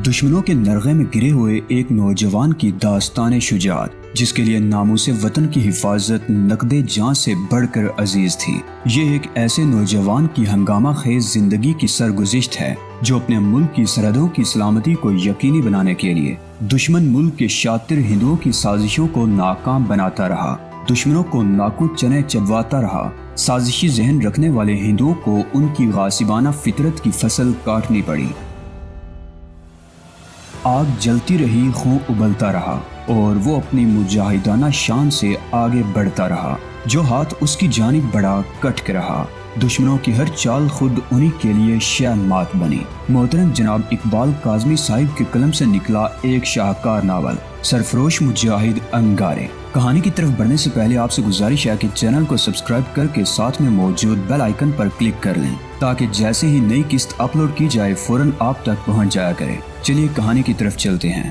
دشمنوں کے نرغے میں گرے ہوئے ایک نوجوان کی داستان شجاعت، جس کے لیے ناموس وطن کی حفاظت نقد جاں سے بڑھ کر عزیز تھی۔ یہ ایک ایسے نوجوان کی ہنگامہ خیز زندگی کی سرگزشت ہے جو اپنے ملک کی سرحدوں کی سلامتی کو یقینی بنانے کے لیے دشمن ملک کے شاطر ہندوؤں کی سازشوں کو ناکام بناتا رہا، دشمنوں کو ناکو چنے چبواتا رہا۔ سازشی ذہن رکھنے والے ہندوؤں کو ان کی غاصبانہ فطرت کی فصل کاٹنی پڑی۔ آگ جلتی رہی، خون ابلتا رہا اور وہ اپنی مجاہدانہ شان سے آگے بڑھتا رہا۔ جو ہاتھ اس کی جانب بڑھا کٹ کے رہا۔ دشمنوں کی ہر چال خود انہی کے لیے شہ مات بنی۔ محترم جناب اقبال کاظمی صاحب کے قلم سے نکلا ایک شاہکار ناول سرفروش مجاہد انگارے۔ کہانی کی طرف بڑھنے سے پہلے آپ سے گزارش ہے کہ چینل کو سبسکرائب کر کے ساتھ میں موجود بیل آئیکن پر کلک کر لیں تاکہ جیسے ہی نئی قسط اپلوڈ کی جائے فوراً آپ تک پہنچ جایا کرے۔ چلیے کہانی کی طرف چلتے ہیں۔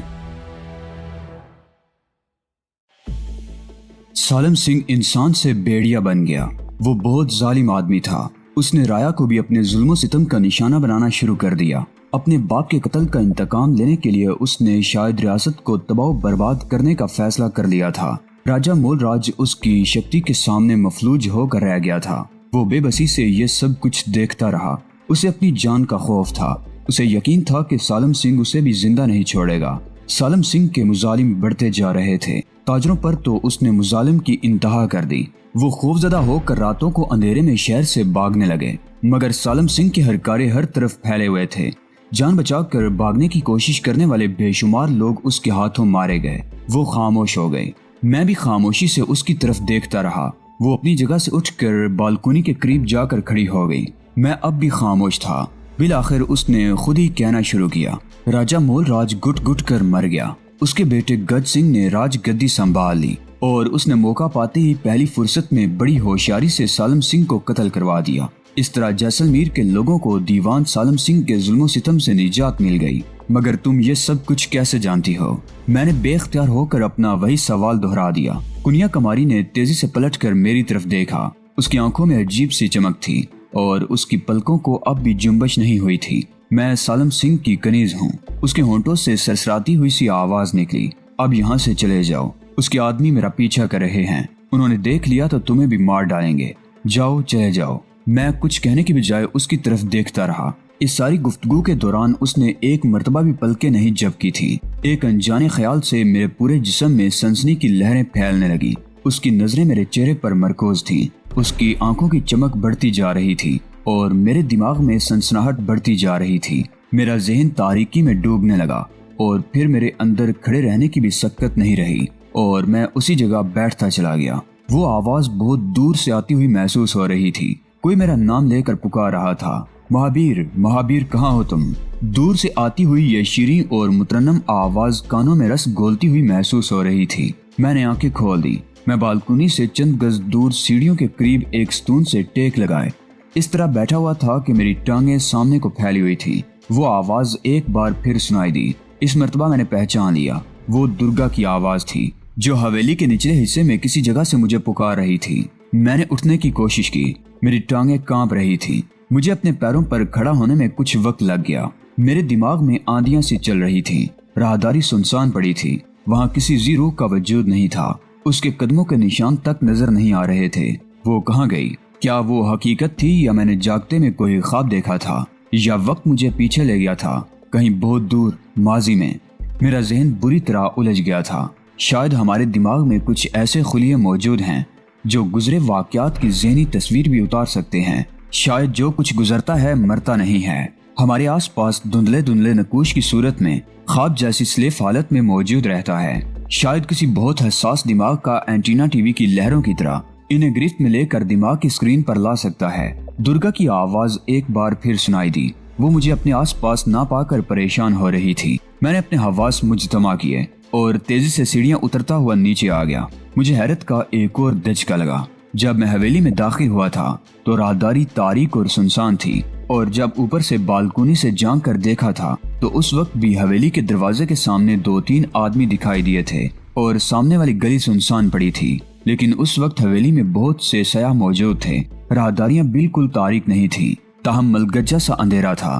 سالم سنگھ انسان سے بیڑیا بن گیا۔ وہ بہت ظالم آدمی تھا۔ اس نے رایا کو بھی اپنے ظلم و ستم کا نشانہ بنانا شروع کر دیا۔ اپنے باپ کے قتل کا انتقام لینے کے لیے اس نے شاید ریاست کو تباہ و برباد کرنے کا فیصلہ کر لیا تھا۔ راجہ مول راج اس کی شکتی کے سامنے مفلوج ہو کر رہ گیا تھا۔ وہ بے بسی سے یہ سب کچھ دیکھتا رہا۔ اسے اپنی جان کا خوف تھا۔ اسے یقین تھا کہ سالم سنگھ اسے بھی زندہ نہیں چھوڑے گا۔ سالم سنگھ کے مظالم بڑھتے جا رہے تھے۔ تاجروں پر تو اس نے مظالم کی انتہا کر دی۔ وہ خوفزدہ ہو کر راتوں کو اندھیرے میں شہر سے بھاگنے لگے، مگر سالم سنگھ کے ہرکارے ہر طرف پھیلے ہوئے تھے۔ جان بچا کر بھاگنے کی کوشش کرنے والے بے شمار لوگ اس کے ہاتھوں مارے گئے۔ وہ خاموش ہو گئے۔ میں بھی خاموشی سے اس کی طرف دیکھتا رہا۔ وہ اپنی جگہ سے اٹھ کر بالکونی کے قریب جا کر کھڑی ہو گئی۔ میں اب بھی خاموش تھا۔ بالآخر اس نے خود ہی کہنا شروع کیا، راجہ مول راج گٹ گٹ کر مر گیا۔ اس کے بیٹے گج سنگھ نے راج گدی سنبھال لی اور اس نے موقع پاتے ہی پہلی فرصت میں بڑی ہوشیاری سے سالم سنگھ کو قتل کروا دیا۔ اس طرح جیسلمیر کے لوگوں کو دیوان سالم سنگھ کے ظلم و ستم سے نجات مل گئی۔ مگر تم یہ سب کچھ کیسے جانتی ہو؟ میں نے بے اختیار ہو کر اپنا وہی سوال دہرا دیا۔ کنیا کماری نے تیزی سے پلٹ کر میری طرف دیکھا۔ اس کی آنکھوں میں عجیب سی چمک تھی اور اس کی پلکوں کو اب بھی جنبش نہیں ہوئی تھی۔ میں سالم سنگھ کی کنیز ہوں۔ اس کے ہونٹوں سے سرسراتی ہوئی سی آواز نکلی، اب یہاں سے چلے جاؤ۔ اس کے آدمی میرا پیچھا کر رہے ہیں۔ انہوں نے دیکھ لیا تو تمہیں بھی مار ڈالیں گے۔ جاؤ، چلے جاؤ۔ میں کچھ کہنے کی بجائے اس کی طرف دیکھتا رہا۔ اس ساری گفتگو کے دوران اس نے ایک مرتبہ بھی پلکیں نہیں جھپکی تھی۔ ایک انجانے خیال سے میرے پورے جسم میں سنسنی کی لہریں پھیلنے لگی۔ اس کی نظریں میرے چہرے پر مرکوز تھیں۔ اس کی آنکھوں کی چمک بڑھتی جا رہی تھی اور میرے دماغ میں سنسناہٹ بڑھتی جا رہی تھی۔ میرا ذہن تاریکی میں ڈوبنے لگا اور پھر میرے اندر کھڑے رہنے کی بھی سکت نہیں رہی اور میں اسی جگہ بیٹھتا چلا گیا۔ وہ آواز بہت دور سے آتی ہوئی محسوس ہو رہی تھی۔ کوئی میرا نام لے کر پکار رہا تھا، مہابیر، مہابیر، کہاں ہو تم؟ دور سے آتی ہوئی یہ شیریں اور مترنم آواز کانوں میں رس گھولتی ہوئی محسوس ہو رہی تھی۔ میں نے آنکھیں کھول دی۔ میں بالکونی سے چند گز دور سیڑھیوں کے قریب ایک ستون سے ٹیک لگائے اس طرح بیٹھا ہوا تھا کہ میری ٹانگیں سامنے کو پھیلی ہوئی تھی۔ وہ آواز ایک بار پھر سنائی دی۔ اس مرتبہ میں نے پہچان لیا۔ وہ درگا کی آواز تھی جو حویلی کے نچلے حصے میں کسی جگہ سے مجھے پکار رہی تھی۔ میں نے اٹھنے کی کوشش کی۔ میری ٹانگیں کانپ رہی تھی۔ مجھے اپنے پیروں پر کھڑا ہونے میں کچھ وقت لگ گیا۔ میرے دماغ میں آندیاں سی چل رہی تھی۔ راہداری سنسان پڑی تھی۔ وہاں کسی ذی روح کا وجود نہیں تھا۔ اس کے قدموں کے نشان تک نظر نہیں آ رہے تھے۔ وہ کہاں گئی؟ کیا وہ حقیقت تھی یا میں نے جاگتے میں کوئی خواب دیکھا تھا، یا وقت مجھے پیچھے لے گیا تھا کہیں بہت دور ماضی میں؟ میرا ذہن بری طرح الجھ گیا تھا۔ شاید ہمارے دماغ میں کچھ ایسے خلیے موجود ہیں جو گزرے واقعات کی ذہنی تصویر بھی اتار سکتے ہیں۔ شاید جو کچھ گزرتا ہے مرتا نہیں ہے، ہمارے آس پاس دھندلے دھندلے نقوش کی صورت میں خواب جیسی سلیف حالت میں موجود رہتا ہے۔ شاید کسی بہت حساس دماغ کا اینٹینا ٹی وی کی لہروں کی طرح انہیں گرفت میں لے کر دماغ کی اسکرین پر لا سکتا ہے۔ درگا کی آواز ایک بار پھر سنائی دی۔ وہ مجھے اپنے آس پاس نہ پا کر پریشان ہو رہی تھی۔ میں نے اپنے حواس مجتمع کیے اور تیزی سے سیڑھیاں اترتا ہوا نیچے آ گیا۔ مجھے حیرت کا ایک اور دھچکا لگا۔ جب میں حویلی میں داخل ہوا تھا تو راہداری تاریک اور سنسان تھی، اور جب اوپر سے بالکونی سے جھانک کر دیکھا تھا تو اس وقت بھی حویلی کے دروازے کے سامنے 2-3 آدمی دکھائی دیے تھے اور سامنے والی گلی سنسان پڑی تھی۔ لیکن اس وقت حویلی میں بہت سے سیاح موجود تھے۔ راہداریاں بالکل تاریک نہیں تھی، تاہم ملگجا سا اندھیرا تھا۔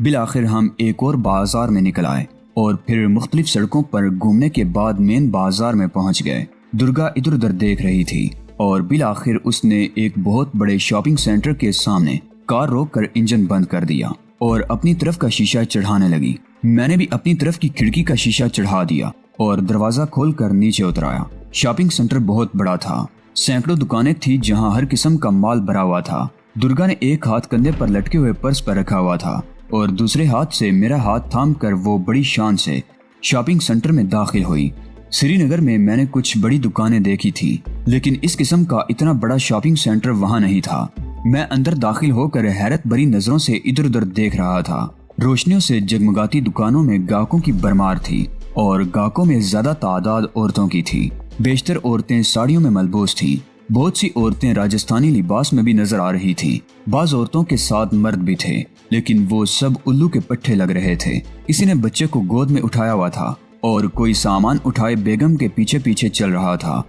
بالآخر ہم ایک اور بازار میں نکل آئے اور پھر مختلف سڑکوں پر گھومنے کے بعد مین بازار میں پہنچ گئے۔ درگا ادھر ادھر دیکھ رہی تھی اور بالآخر اس نے ایک بہت بڑے شاپنگ سینٹر کے سامنے کار روک کر انجن بند کر دیا اور اپنی طرف کا شیشہ چڑھانے لگی۔ میں نے بھی اپنی طرف کی کھڑکی کا شیشہ چڑھا دیا اور دروازہ کھول کر نیچے اترایا۔ شاپنگ سینٹر بہت بڑا تھا، سینکڑوں دکانیں تھی جہاں ہر قسم کا مال بھرا ہوا تھا۔ درگا نے ایک ہاتھ کندھے پر لٹکے ہوئے پرس پر رکھا ہوا تھا اور دوسرے ہاتھ سے میرا ہاتھ تھام کر وہ بڑی شان سے شاپنگ سینٹر میں داخل ہوئی۔ سری نگر میں نے کچھ بڑی دکانیں دیکھی تھی لیکن اس قسم کا اتنا بڑا شاپنگ سینٹر وہاں نہیں تھا۔ میں اندر داخل ہو کر حیرت بھری نظروں سے ادھر ادھر دیکھ رہا تھا۔ روشنیوں سے جگمگاتی دکانوں میں گاہکوں کی بھرمار تھی اور گاہکوں میں زیادہ تعداد عورتوں کی تھی۔ بیشتر عورتیں ساڑیوں میں ملبوس تھیں۔ بہت سی عورتیں راجستھانی لباس میں بھی نظر آ رہی تھیں۔ بعض عورتوں کے ساتھ مرد بھی تھے لیکن وہ سب الو کے پٹھے لگ رہے تھے۔ کسی نے بچے کو گود میں اٹھایا ہوا تھا اور کوئی سامان اٹھائے بیگم کے پیچھے پیچھے چل رہا تھا۔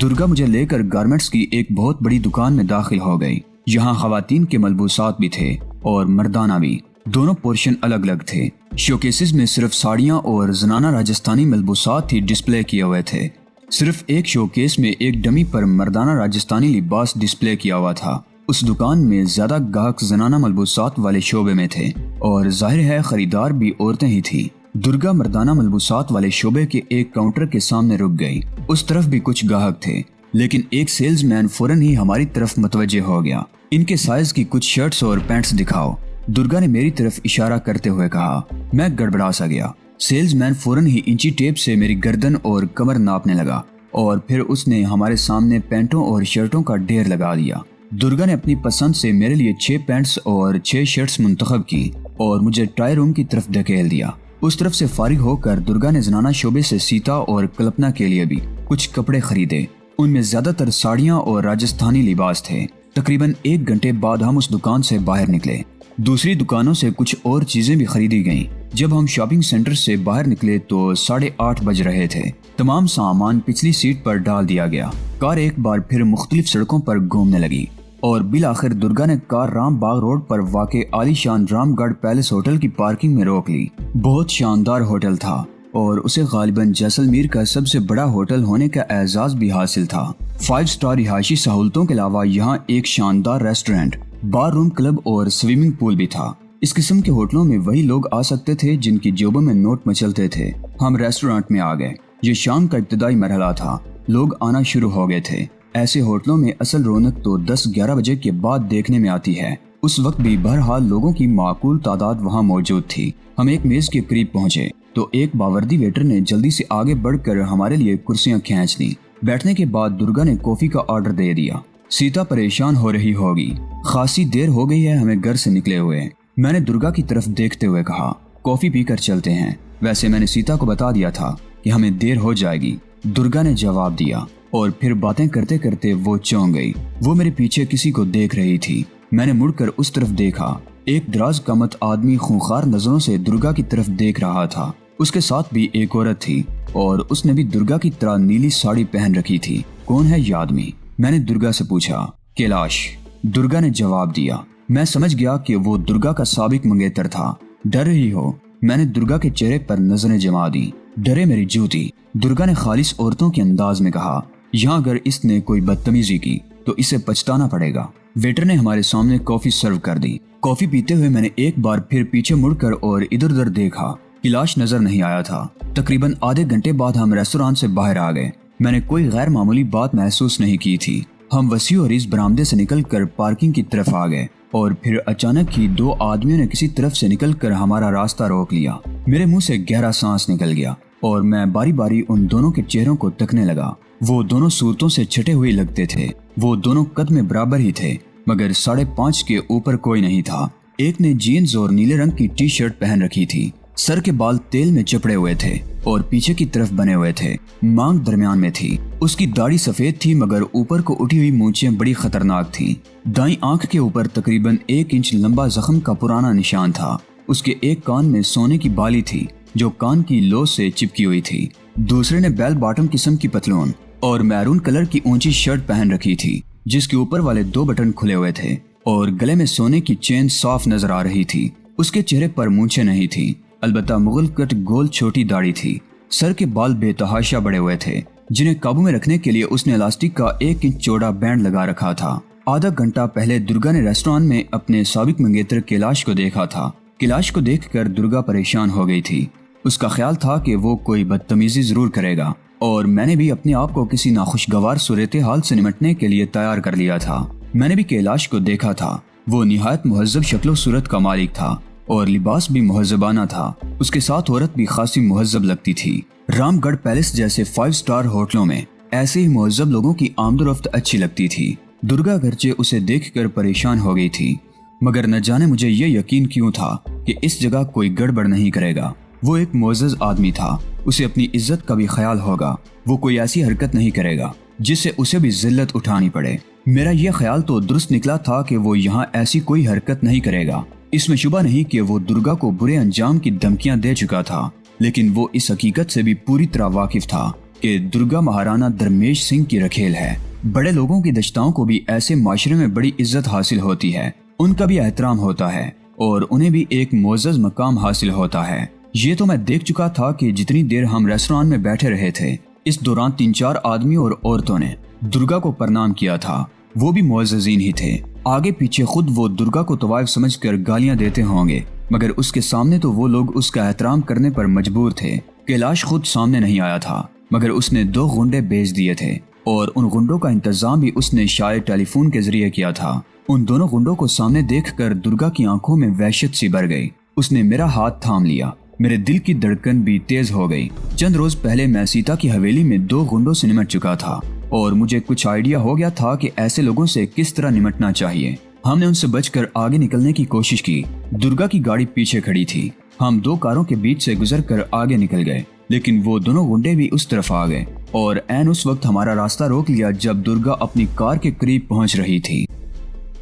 درگا مجھے لے کر گارمنٹس کی ایک بہت بڑی دکان میں داخل ہو گئی۔ یہاں خواتین کے ملبوسات بھی تھے اور مردانہ بھی، دونوں پورشن الگ الگ تھے۔ شوکیسز میں صرف ساڑیاں اور زنانہ راجستھانی ملبوسات ہی ڈسپلے کیے ہوئے تھے۔ صرف ایک شوکیس میں ایک ڈمی پر مردانہ راجستھانی لباس ڈسپلے کیا ہوا تھا۔ اس دکان میں زیادہ گاہک زنانہ ملبوسات والے شعبے میں تھے اور ظاہر ہے خریدار بھی عورتیں ہی تھیں۔ درگا مردانہ ملبوسات والے شعبے کے ایک کاؤنٹر کے سامنے رک گئی۔ اس طرف بھی کچھ گاہک تھے لیکن ایک سیلز مین فوراً ہی ہماری طرف متوجہ ہو گیا۔ ان کے سائز کی کچھ شرٹس اور پینٹس دکھاؤ، درگا نے میری طرف اشارہ کرتے ہوئے کہا۔ میں گڑبڑا سا گیا۔ سیلز مین فوراً ہی انچی ٹیپ سے میری گردن اور کمر ناپنے لگا اور پھر اس نے ہمارے سامنے پینٹوں اور شرٹوں کا ڈھیر لگا دیا۔ درگا نے اپنی پسند سے میرے لیے 6 پینٹس اور 6 شرٹس منتخب کی اور مجھے ٹرائی روم کی طرف دھکیل دیا۔ اس طرف سے فارغ ہو کر درگا نے زنانہ شعبے سے سیتا اور کلپنا کے لیے بھی کچھ کپڑے خریدے۔ ان میں زیادہ تر ساڑیاں اور راجستھانی لباس تھے۔ تقریباً 1 گھنٹے بعد ہم اس دکان سے باہر نکلے۔ دوسری دکانوں سے کچھ اور چیزیں بھی خریدی گئیں۔ جب ہم شاپنگ سینٹر سے باہر نکلے تو 8:30 بج رہے تھے۔ تمام سامان پچھلی سیٹ پر ڈال دیا گیا۔ کار ایک بار پھر مختلف سڑکوں پر گھومنے لگی اور بالآخر درگا نے کار رام باغ روڈ پر واقع عالی شان رام گڑھ پیلس ہوٹل کی پارکنگ میں روک لی۔ بہت شاندار ہوٹل تھا اور اسے غالباً جیسلمیر کا سب سے بڑا ہوٹل ہونے کا اعزاز بھی حاصل تھا۔ 5 اسٹار رہائشی سہولتوں کے علاوہ یہاں ایک شاندار ریسٹورنٹ، بار روم، کلب اور سوئمنگ پول بھی تھا۔ اس قسم کے ہوٹلوں میں وہی لوگ آ سکتے تھے جن کی جیبوں میں نوٹ مچلتے تھے۔ ہم ریسٹورنٹ میں آ گئے۔ یہ شام کا ابتدائی مرحلہ تھا۔ لوگ آنا شروع ہو گئے تھے۔ ایسے ہوٹلوں میں اصل رونق تو 10-11 بجے کے بعد دیکھنے میں آتی ہے۔ اس وقت بھی بہرحال لوگوں کی معقول تعداد وہاں موجود تھی۔ ہم ایک میز کے قریب پہنچے تو ایک باوردی ویٹر نے جلدی سے آگے بڑھ کر ہمارے لیے کرسیاں کھینچ دیں۔ بیٹھنے کے بعد درگا نے کافی کا آرڈر دے دیا۔ سیتا پریشان ہو رہی ہوگی، خاصی دیر ہو گئی ہے ہمیں گھر سے نکلے ہوئے۔ میں نے درگا کی طرف دیکھتے ہوئے کہا، کافی پی کر چلتے ہیں۔ ویسے میں نے سیتا کو بتا دیا تھا کہ ہمیں دیر ہو جائے گی، درگا نے جواب دیا اور پھر باتیں کرتے کرتے وہ چونک گئی۔ وہ میرے پیچھے کسی کو دیکھ رہی تھی۔ میں نے مڑ کر اس طرف دیکھا۔ ایک دراز قامت آدمی خونخوار نظروں سے درگا کی طرف دیکھ رہا تھا۔ اس کے ساتھ بھی ایک عورت تھی اور اس نے بھی درگا کی طرح نیلی ساڑی پہن رکھی تھی۔ کون ہے یہ آدمی؟ میں نے درگا سے پوچھا۔ کیلاش، درگا نے جواب دیا۔ میں سمجھ گیا کہ وہ درگا کا سابق منگیتر تھا۔ ڈر رہی ہو؟ میں نے درگا کے چہرے پر نظریں جما دی۔ ڈرے میری جوتی، درگا نے خالص عورتوں کے انداز میں کہا۔ یہاں اگر اس نے کوئی بدتمیزی کی تو اسے پچھتانا پڑے گا۔ ویٹر نے ہمارے سامنے کافی سرو کر دی۔ کافی پیتے ہوئے میں نے ایک بار پھر پیچھے مڑ کر اور ادھر ادھر دیکھا۔ کیلاش نظر نہیں آیا تھا۔ تقریباً آدھے گھنٹے بعد ہم ریسٹوران سے باہر آ گئے۔ میں نے کوئی غیر معمولی بات محسوس نہیں کی تھی۔ ہم وسیع اور اس برآمدے سے نکل کر پارکنگ کی طرف آ گئے اور پھر اچانک ہی 2 آدمیوں نے کسی طرف سے نکل کر ہمارا راستہ روک لیا۔ میرے منہ سے گہرا سانس نکل گیا اور میں باری باری ان دونوں کے چہروں کو تکنے لگا۔ وہ دونوں صورتوں سے چھٹے ہوئے لگتے تھے۔ وہ دونوں قد میں برابر ہی تھے مگر 5.5 کے اوپر کوئی نہیں تھا۔ ایک نے جینز اور نیلے رنگ کی ٹی شرٹ پہن رکھی تھی۔ سر کے بال تیل میں چپڑے ہوئے تھے اور پیچھے کی طرف بنے ہوئے تھے۔ مانگ درمیان میں تھی۔ اس کی داڑھی سفید تھی مگر اوپر کو اٹھی ہوئی مونچھیں بڑی خطرناک تھیں۔ دائیں آنکھ کے اوپر تقریباً 1 انچ لمبا زخم کا پرانا نشان تھا۔ اس کے ایک کان میں سونے کی بالی تھی جو کان کی لو سے چپکی ہوئی تھی۔ دوسرے نے بیل باٹم قسم کی پتلون اور میرون کلر کی اونچی شرٹ پہن رکھی تھی جس کے اوپر والے 2 بٹن کھلے ہوئے تھے اور گلے میں سونے کی چین صاف نظر آ رہی تھی۔ اس کے چہرے پر مونچھیں نہیں تھی، البتہ مغل کٹ گول چھوٹی داڑھی تھی۔ سر کے بال بے تحاشا بڑے ہوئے تھے جنہیں قابو میں رکھنے کے لیے اس نے الاسٹک کا 1 انچ چوڑا بینڈ لگا رکھا تھا۔ آدھا گھنٹہ پہلے درگا نے ریسٹوران میں اپنے سابق منگیتر کیلاش کو دیکھا تھا۔ کیلاش کو دیکھ کر درگا پریشان ہو گئی تھی۔ اس کا خیال تھا کہ وہ کوئی بدتمیزی ضرور کرے گا، اور میں نے بھی اپنے آپ کو کسی ناخوشگوار صورتحال سے نمٹنے کے لیے تیار کر لیا تھا۔ میں نے بھی کیلاش کو دیکھا تھا۔ وہ نہایت مہذب شکل و صورت کا مالک تھا اور لباس بھی مہذبانہ تھا۔ اس کے ساتھ عورت بھی خاصی مہذب لگتی تھی۔ رام گڑھ پیلس جیسے 5 سٹار ہوٹلوں میں ایسے ہی مہذب لوگوں کی آمد و رفت اچھی لگتی تھی۔ درگا گرچہ اسے دیکھ کر پریشان ہو گئی تھی، مگر نہ جانے مجھے یہ یقین کیوں تھا کہ اس جگہ کوئی گڑبڑ نہیں کرے گا۔ وہ ایک معزز آدمی تھا، اسے اپنی عزت کا بھی خیال ہوگا۔ وہ کوئی ایسی حرکت نہیں کرے گا جس سے اسے بھی ذلت اٹھانی پڑے۔ میرا یہ خیال تو درست نکلا تھا کہ وہ یہاں ایسی کوئی حرکت نہیں کرے گا۔ اس میں شبہ نہیں کہ وہ درگا کو برے انجام کی دھمکیاں دے چکا تھا، لیکن وہ اس حقیقت سے بھی پوری طرح واقف تھا کہ درگا مہارانا دھرمیش سنگھ کی رکھیل ہے۔ بڑے لوگوں کی دشتاؤں کو بھی ایسے معاشرے میں بڑی عزت حاصل ہوتی ہے، ان کا بھی احترام ہوتا ہے اور انہیں بھی ایک معزز مقام حاصل ہوتا ہے۔ یہ تو میں دیکھ چکا تھا کہ جتنی دیر ہم ریسٹوران میں بیٹھے رہے تھے، اس دوران 3-4 آدمی اور عورتوں نے درگا کو پرنام کیا تھا۔ وہ بھی معززین ہی تھے۔ آگے پیچھے خود وہ درگا کو طوائف سمجھ کر گالیاں دیتے ہوں گے، مگر اس کے سامنے تو وہ لوگ اس کا احترام کرنے پر مجبور تھے۔ کیلاش خود سامنے نہیں آیا تھا، مگر اس نے 2 غنڈے بھیج دیے تھے اور ان غنڈوں کا انتظام بھی اس نے شاید ٹیلی فون کے ذریعے کیا تھا۔ ان دونوں غنڈوں کو سامنے دیکھ کر درگا کی آنکھوں میں وحشت سی بھر گئی۔ اس نے میرا ہاتھ تھام لیا، میرے دل کی دھڑکن بھی تیز ہو گئی۔ چند روز پہلے میں سیتا کی حویلی میں 2 غنڈوں سے نمٹ چکا تھا اور مجھے کچھ آئیڈیا ہو گیا تھا کہ ایسے لوگوں سے کس طرح نمٹنا چاہیے۔ ہم نے ان سے بچ کر آگے نکلنے کی کوشش کی۔ درگا کی گاڑی پیچھے کھڑی تھی۔ ہم 2 کاروں کے بیچ سے گزر کر آگے نکل گئے، لیکن وہ دونوں غنڈے بھی اس طرف آ گئے اور عین اس وقت ہمارا راستہ روک لیا جب درگا اپنی کار کے قریب پہنچ رہی تھی۔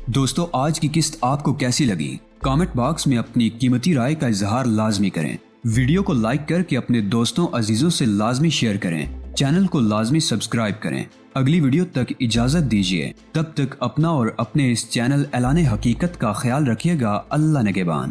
دوستو، آج کی قسط آپ کو کیسی لگی؟ کامنٹ باکس میں اپنی قیمتی رائے کا اظہار لازمی کریں۔ ویڈیو کو لائک کر کے اپنے دوستوں عزیزوں سے لازمی شیئر کریں۔ چینل کو لازمی سبسکرائب کریں۔ اگلی ویڈیو تک اجازت دیجیے، تب تک اپنا اور اپنے اس چینل اعلان حقیقت کا خیال رکھیے گا۔ اللہ نگہبان۔